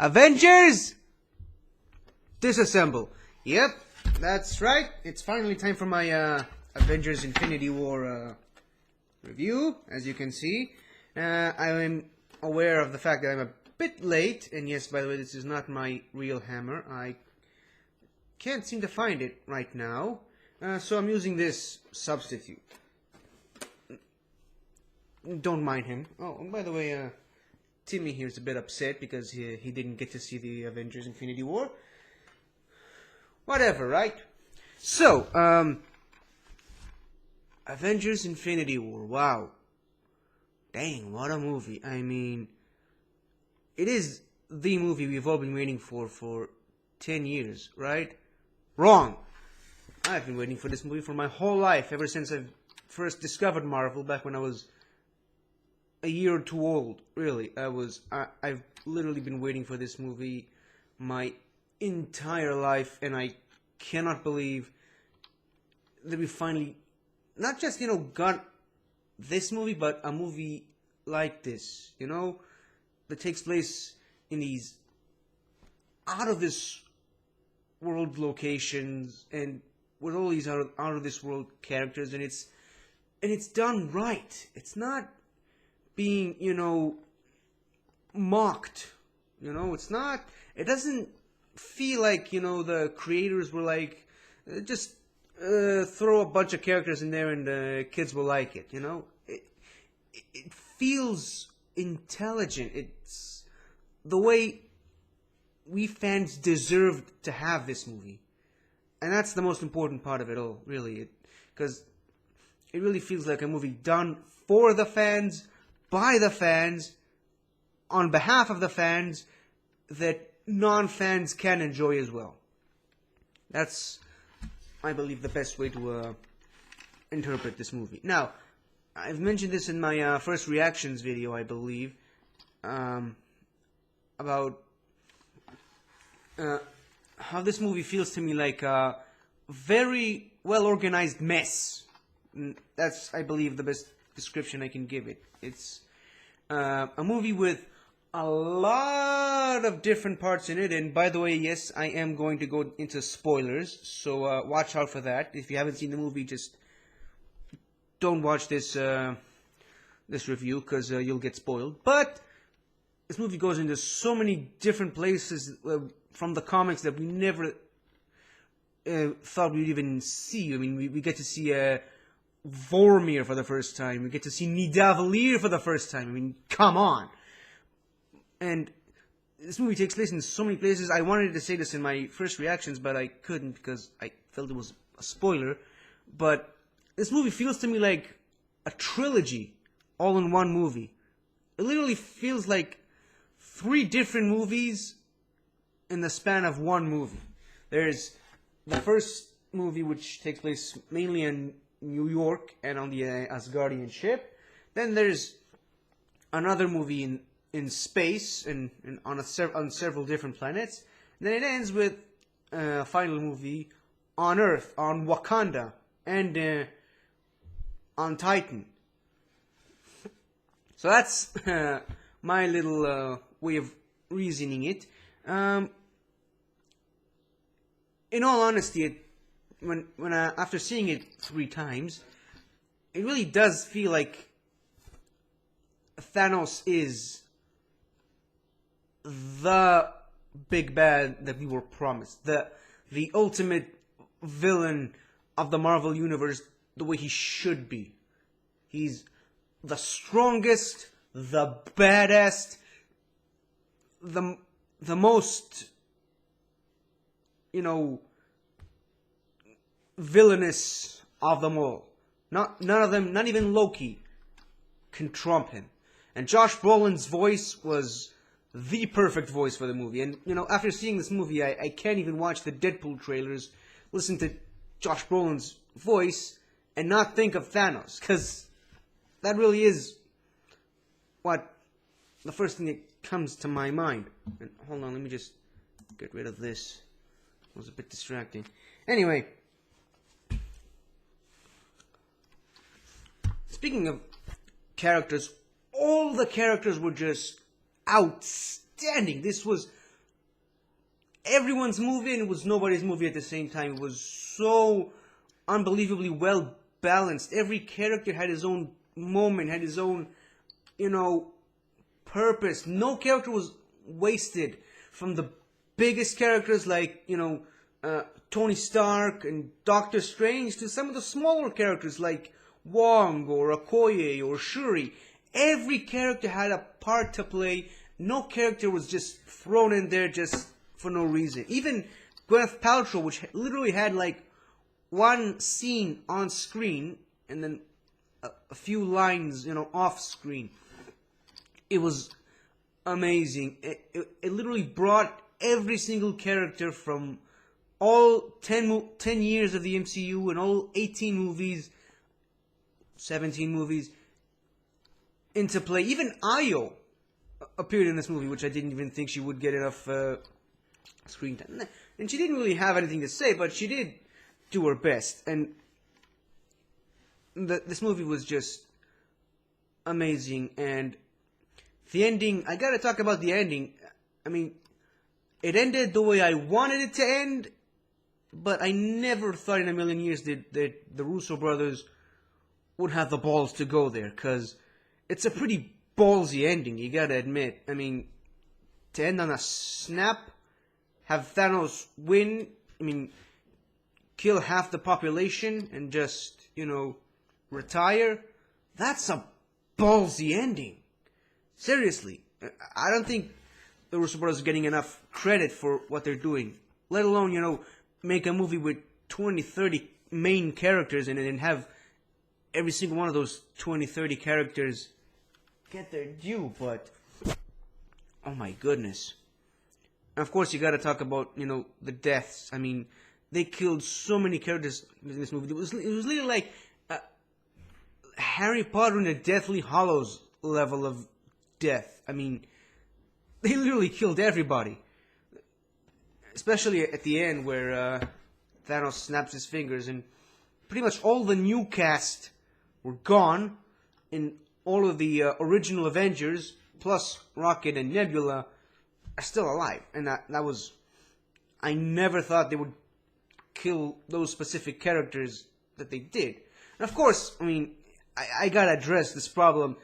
Avengers! Disassemble. Yep, that's right. It's finally time for my Avengers Infinity War review, as you can see. I am aware of the fact that I'm a bit late, and yes, by the way, this is not my real hammer. I can't seem to find it right now, so I'm using this substitute. Don't mind him. Oh, and by the way, Timmy here is a bit upset because he didn't get to see the Avengers Infinity War. Whatever, right? So, Avengers Infinity War, wow. Dang, what a movie. I mean, it is the movie we've all been waiting for 10 years, right? Wrong. I've been waiting for this movie for my whole life, ever since I first discovered Marvel back when I was a year or two old. Really, I've literally been waiting for this movie my entire life, and I cannot believe that we finally not just got this movie, but a movie like this, that takes place in these out of this world locations and with all these out of this world characters, and it's done right. It's not being mocked. It's not. It doesn't feel like the creators were like, just throw a bunch of characters in there and the kids will like it. It feels intelligent. It's the way we fans deserved to have this movie, and that's the most important part of it all, really, because it really feels like a movie done for the fans, by the fans, on behalf of the fans, that non-fans can enjoy as well. That's, I believe, the best way to interpret this movie. Now, I've mentioned this in my first reactions video, I believe, about how this movie feels to me like a very well-organized mess. That's, I believe, the best description I can give it. It's a movie with a lot of different parts in it, and by the way, yes, I am going to go into spoilers, so watch out for that. If you haven't seen the movie, just don't watch this this review, because you'll get spoiled. But this movie goes into so many different places from the comics that we never thought we'd even see. I mean, we get to see Vormir for the first time. We get to see Nidavellir for the first time. I mean, come on. And this movie takes place in so many places. I wanted to say this in my first reactions, but I couldn't because I felt it was a spoiler. But this movie feels to me like a trilogy all in one movie. It literally feels like 3 different movies in the span of one movie. There's the first movie, which takes place mainly in New York and on the Asgardian ship. Then there's another movie in space and on several different planets. And then it ends with a final movie on Earth, on Wakanda, and on Titan. So that's my little way of reasoning it. In all honesty, when after seeing it 3 times, it really does feel like Thanos is the big bad that we were promised, the ultimate villain of the Marvel Universe, the way he should be. He's the strongest, the baddest, the most, villainous of them all. None of them, not even Loki, can trump him. And Josh Brolin's voice was the perfect voice for the movie. And, after seeing this movie, I can't even watch the Deadpool trailers, listen to Josh Brolin's voice, and not think of Thanos. Because that really is what the first thing that comes to my mind. And hold on, let me just get rid of this. It was a bit distracting. Anyway, speaking of characters, all the characters were just outstanding. This was everyone's movie and it was nobody's movie at the same time. It was so unbelievably well balanced. Every character had his own moment, had his own, purpose. No character was wasted. From the biggest characters like, Tony Stark and Doctor Strange to some of the smaller characters like Wong or Okoye or Shuri. Every character had a part to play. No character was just thrown in there just for no reason. Even Gwyneth Paltrow, which literally had like one scene on screen and then a few lines, off screen. It was amazing. It literally brought every single character from all 10 years of the MCU and all 18 movies, 17 movies, into play. Even Io appeared in this movie, which I didn't even think she would get enough screen time. And she didn't really have anything to say, but she did do her best. And this movie was just amazing. And the ending, I gotta talk about the ending. I mean, it ended the way I wanted it to end, but I never thought in a million years that the Russo brothers would have the balls to go there, because it's a pretty ballsy ending, you gotta admit. I mean, to end on a snap, have Thanos win, kill half the population and just, retire, that's a ballsy ending. Seriously, I don't think the Russo brothers are getting enough credit for what they're doing. Let alone, make a movie with 20, 30 main characters in it and have every single one of those 20, 30 characters get their due. But, oh my goodness. And of course, you gotta talk about, the deaths. I mean, they killed so many characters in this movie. It was literally like Harry Potter in the Deathly Hallows level of death. I mean, they literally killed everybody. Especially at the end where Thanos snaps his fingers and pretty much all the new cast were gone, and all of the original Avengers, plus Rocket and Nebula, are still alive. And that was... I never thought they would kill those specific characters that they did. And of course, I gotta address this problem.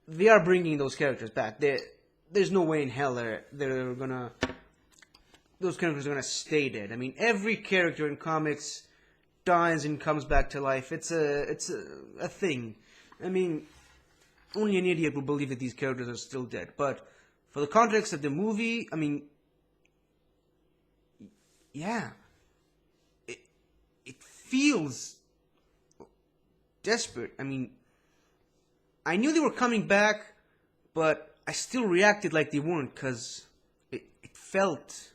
They are bringing those characters back. There's no way in hell they're gonna... Those characters are gonna stay dead. Every character in comics dies and comes back to life. It's a thing. Only an idiot would believe that these characters are still dead. But for the context of the movie, yeah, it feels desperate. I knew they were coming back, but I still reacted like they weren't, because it felt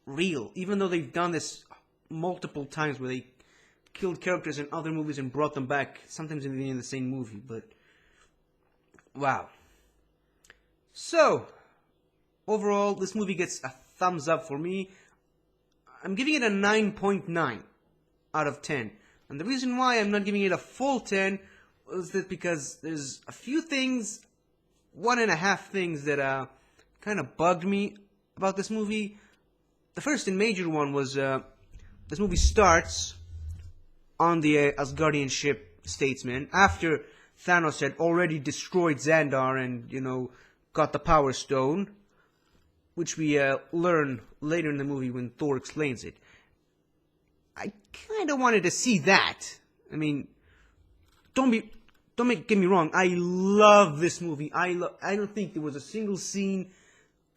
real. Even though they've done this multiple times where they killed characters in other movies and brought them back, sometimes even in the same movie, but wow. So, overall, this movie gets a thumbs up for me. I'm giving it a 9.9 out of 10. And the reason why I'm not giving it a full 10 was that because there's a few things, 1.5 things that kind of bugged me about this movie. The first and major one was this movie starts on the Asgardian ship Statesman after Thanos had already destroyed Xandar and, got the Power Stone, which we learn later in the movie when Thor explains it. I kind of wanted to see that. Get me wrong. I love this movie. I don't think there was a single scene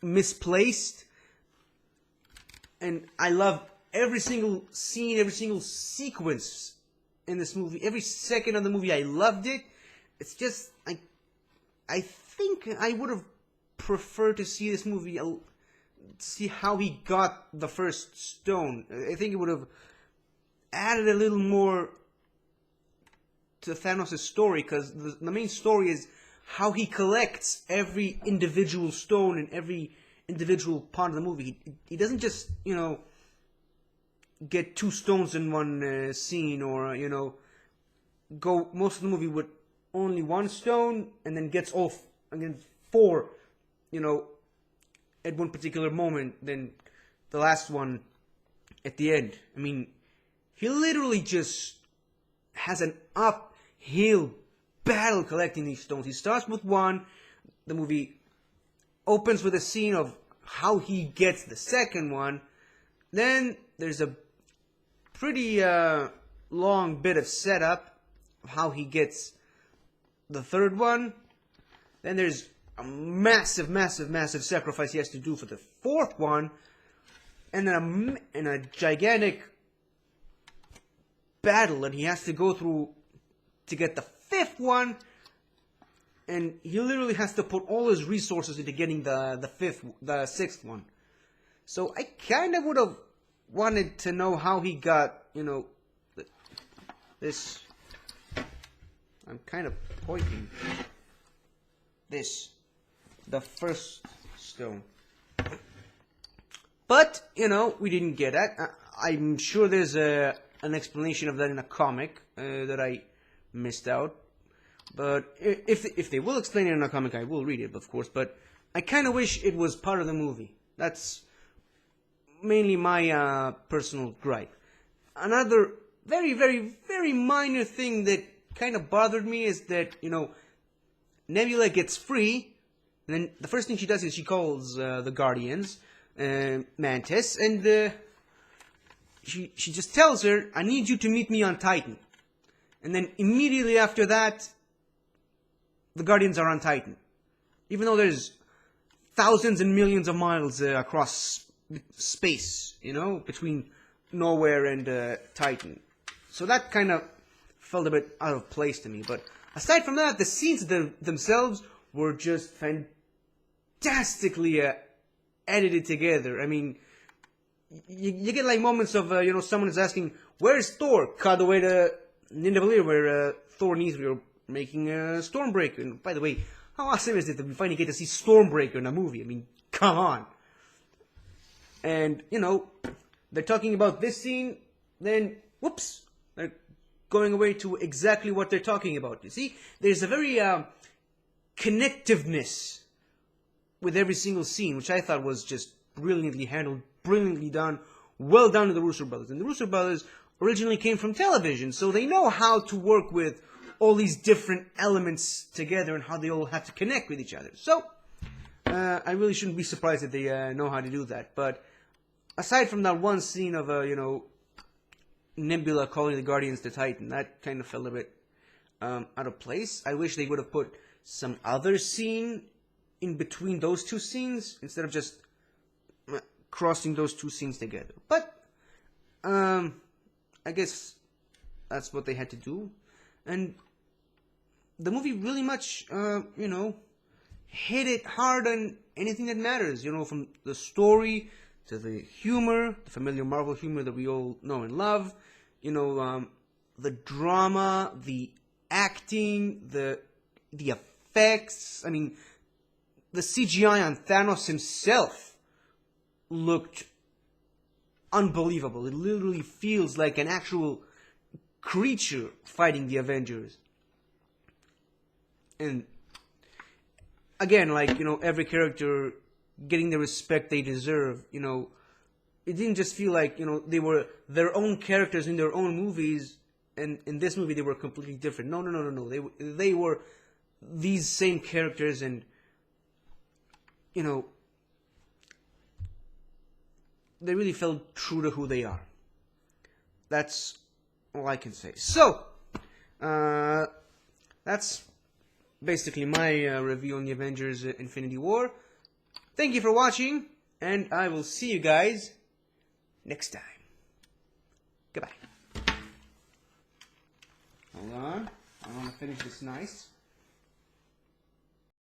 misplaced. And I love every single scene, every single sequence in this movie. Every second of the movie, I loved it. It's just, I think I would have preferred to see this movie, see how he got the first stone. I think it would have added a little more to Thanos' story, because the main story is how he collects every individual stone in every individual part of the movie. He doesn't just, get 2 stones in one scene, or, go most of the movie with only 1 stone, and then gets off again 4, at one particular moment, then the last one at the end. I mean, he literally just has an uphill battle collecting these stones. He starts with one. The movie opens with a scene of how he gets the second one. Then there's a pretty long bit of setup of how he gets the third one. Then there's a massive, massive, massive sacrifice he has to do for the fourth one. And then a gigantic battle that he has to go through to get the fifth one. And he literally has to put all his resources into getting the sixth one. So I kind of would have wanted to know how he got, this. I'm kind of pointing this, the first stone. But, we didn't get that. I'm sure there's an explanation of that in a comic that I missed out. But if they will explain it in a comic, I will read it, of course. But I kind of wish it was part of the movie. That's mainly my personal gripe. Another very, very, very minor thing that kind of bothered me is that, Nebula gets free. And then the first thing she does is she calls the Guardians, Mantis, and she just tells her, I need you to meet me on Titan. And then immediately after that, the Guardians are on Titan. Even though there's thousands and millions of miles across space, between nowhere and Titan. So that kind of felt a bit out of place to me. But aside from that, the scenes themselves were just fantastically edited together. I mean, you get like moments of, someone is asking, where's Thor? Cut away to Nidavellir, where Thor needs we were making a Stormbreaker. And by the way, how awesome is it that we finally get to see Stormbreaker in a movie? I mean, come on. And, they're talking about this scene, then, whoops, they're going away to exactly what they're talking about. You see, there's a very connectiveness with every single scene, which I thought was just brilliantly handled, brilliantly done, well done to the Russo brothers. And the Russo brothers originally came from television, so they know how to work with all these different elements together and how they all have to connect with each other. So, I really shouldn't be surprised that they know how to do that. But aside from that one scene of, Nebula calling the Guardians to Titan, that kind of felt a bit out of place. I wish they would have put some other scene in between those two scenes instead of just crossing those two scenes together. But I guess that's what they had to do. And the movie really much, hit it hard on anything that matters, from the story to the humor, the familiar Marvel humor that we all know and love, the drama, the acting, the effects. I mean, the CGI on Thanos himself looked unbelievable. It literally feels like an actual creature fighting the Avengers. And again, every character getting the respect they deserve, it didn't just feel like, they were their own characters in their own movies, and in this movie they were completely different. No. They were these same characters, and, they really felt true to who they are. That's all I can say. So, that's basically my review on the Avengers Infinity War. Thank you for watching, and I will see you guys next time. Goodbye. Hold on. I want to finish this nice.